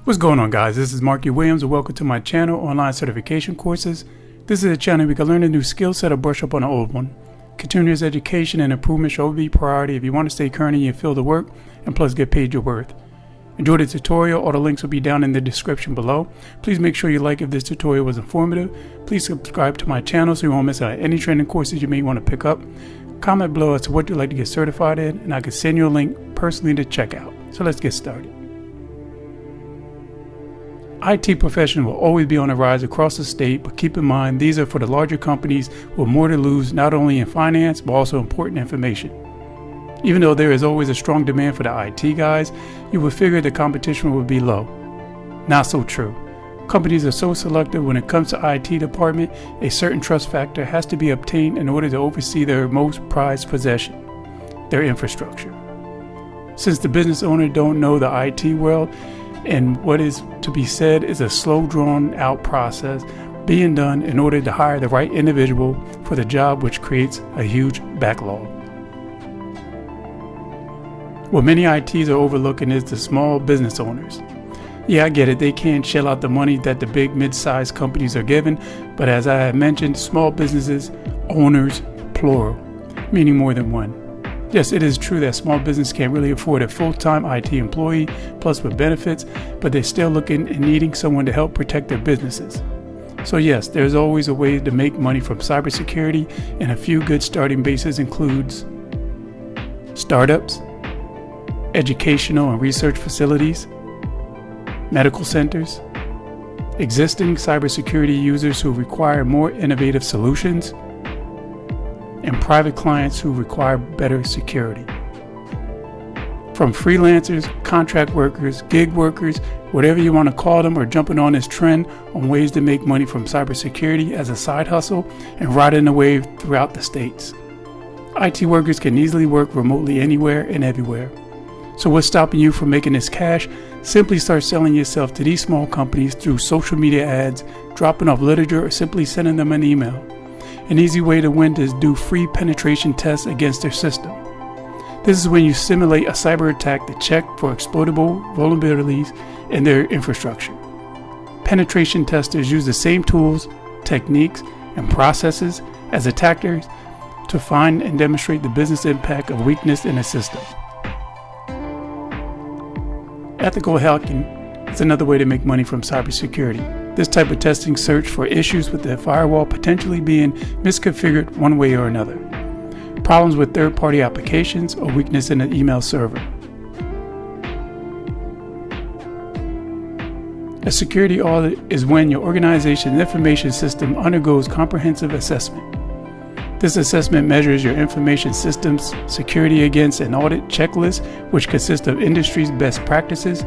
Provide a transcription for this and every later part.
What's going on, guys? This is Markie Williams and welcome to my channel, Online Certification Courses. This is a channel where you can learn a new skill set or brush up on an old one. Continuous education and improvement should always be priority if you want to stay current in your field of work and plus get paid your worth. Enjoy the tutorial. All the links will be down in the description below. Please make sure you like if this tutorial was informative. Please subscribe to my channel so you won't miss out any training courses you may want to pick up. Comment below as to what you'd like to get certified in, and I can send you a link personally to check out. So let's get started. IT professionals will always be on the rise across the state, but keep in mind these are for the larger companies with more to lose, not only in finance but also important information. Even though there is always a strong demand for the IT guys, you would figure the competition would be low. Not so true. Companies are so selective when it comes to IT department, a certain trust factor has to be obtained in order to oversee their most prized possession, their infrastructure. Since the business owner don't know the IT world, and what is to be said is a slow, drawn-out process being done in order to hire the right individual for the job, which creates a huge backlog. What many ITs are overlooking is the small business owners. Yeah, I get it, they can't shell out the money that the big mid-sized companies are given, but as I have mentioned, small businesses, owners, plural, meaning more than one. Yes, it is true that small business can't really afford a full-time IT employee, plus with benefits, but they're still looking and needing someone to help protect their businesses. So yes, there's always a way to make money from cybersecurity, and a few good starting bases includes startups, educational and research facilities, medical centers, existing cybersecurity users who require more innovative solutions, and private clients who require better security. From freelancers, contract workers, gig workers, whatever you want to call them, are jumping on this trend on ways to make money from cybersecurity as a side hustle and riding the wave throughout the states. IT workers can easily work remotely anywhere and everywhere. So what's stopping you from making this cash? Simply start selling yourself to these small companies through social media ads, dropping off literature, or simply sending them an email. An easy way to win is do free penetration tests against their system. This is when you simulate a cyber attack to check for exploitable vulnerabilities in their infrastructure. Penetration testers use the same tools, techniques, and processes as attackers to find and demonstrate the business impact of weakness in a system. Ethical hacking is another way to make money from cybersecurity. This type of testing search for issues with the firewall potentially being misconfigured one way or another, problems with third-party applications, or weakness in the email server. A security audit is when your organization's information system undergoes comprehensive assessment. This assessment measures your information system's security against an audit checklist, which consists of industry's best practices,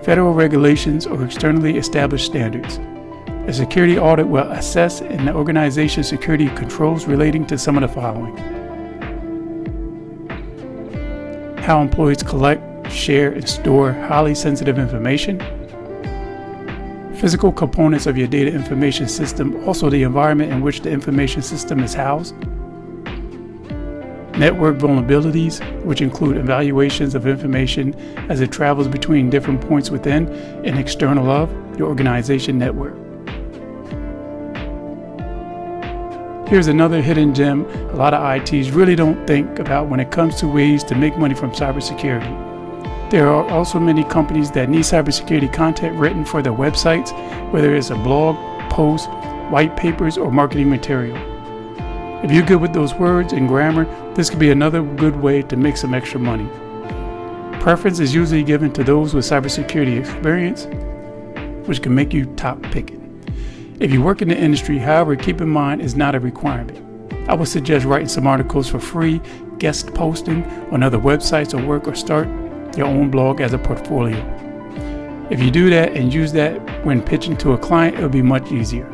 federal regulations, or externally established standards. A security audit will assess an organization's security controls relating to some of the following: how employees collect, share, and store highly sensitive information, physical components of your data information system, also the environment in which the information system is housed, network vulnerabilities, which include evaluations of information as it travels between different points within and external of your organization network. Here's another hidden gem a lot of ITs really don't think about when it comes to ways to make money from cybersecurity. There are also many companies that need cybersecurity content written for their websites, whether it's a blog, post, white papers, or marketing material. If you're good with those words and grammar, this could be another good way to make some extra money. Preference is usually given to those with cybersecurity experience, which can make you top picking. If you work in the industry, however, keep in mind it's not a requirement. I would suggest writing some articles for free, guest posting on other websites or work, or start your own blog as a portfolio. If you do that and use that when pitching to a client, it'll be much easier.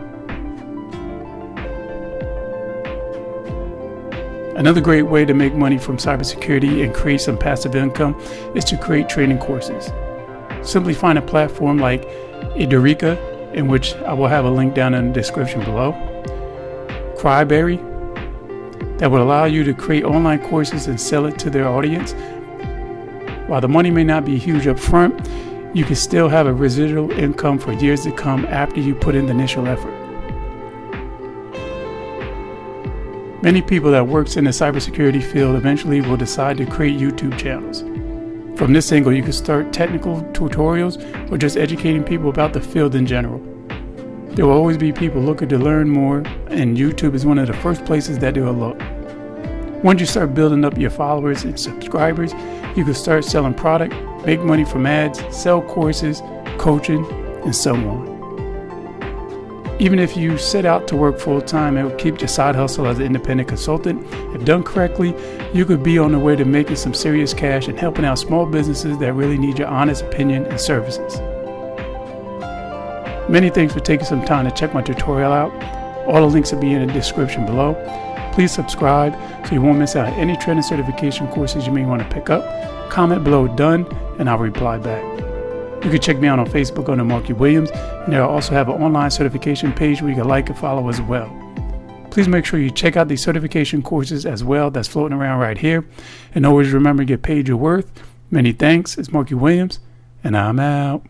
Another great way to make money from cybersecurity and create some passive income is to create training courses. Simply find a platform like Edureka, in which I will have a link down in the description below, Cryberry, that will allow you to create online courses and sell it to their audience. While the money may not be huge up front, you can still have a residual income for years to come after you put in the initial effort. Many people that works in the cybersecurity field eventually will decide to create YouTube channels. From this angle, you can start technical tutorials or just educating people about the field in general. There will always be people looking to learn more, and YouTube is one of the first places that they will look. Once you start building up your followers and subscribers, you can start selling product, make money from ads, sell courses, coaching, and so on. Even if you set out to work full-time, it will keep your side hustle as an independent consultant. If done correctly, you could be on the way to making some serious cash and helping out small businesses that really need your honest opinion and services. Many thanks for taking some time to check my tutorial out. All the links will be in the description below. Please subscribe so you won't miss out on any training certification courses you may want to pick up. Comment below done and I'll reply back. You can check me out on Facebook under Markie Williams, and I'll also have an online certification page where you can like and follow as well. Please make sure you check out these certification courses as well that's floating around right here. And always remember to get paid your worth. Many thanks. It's Markie Williams, and I'm out.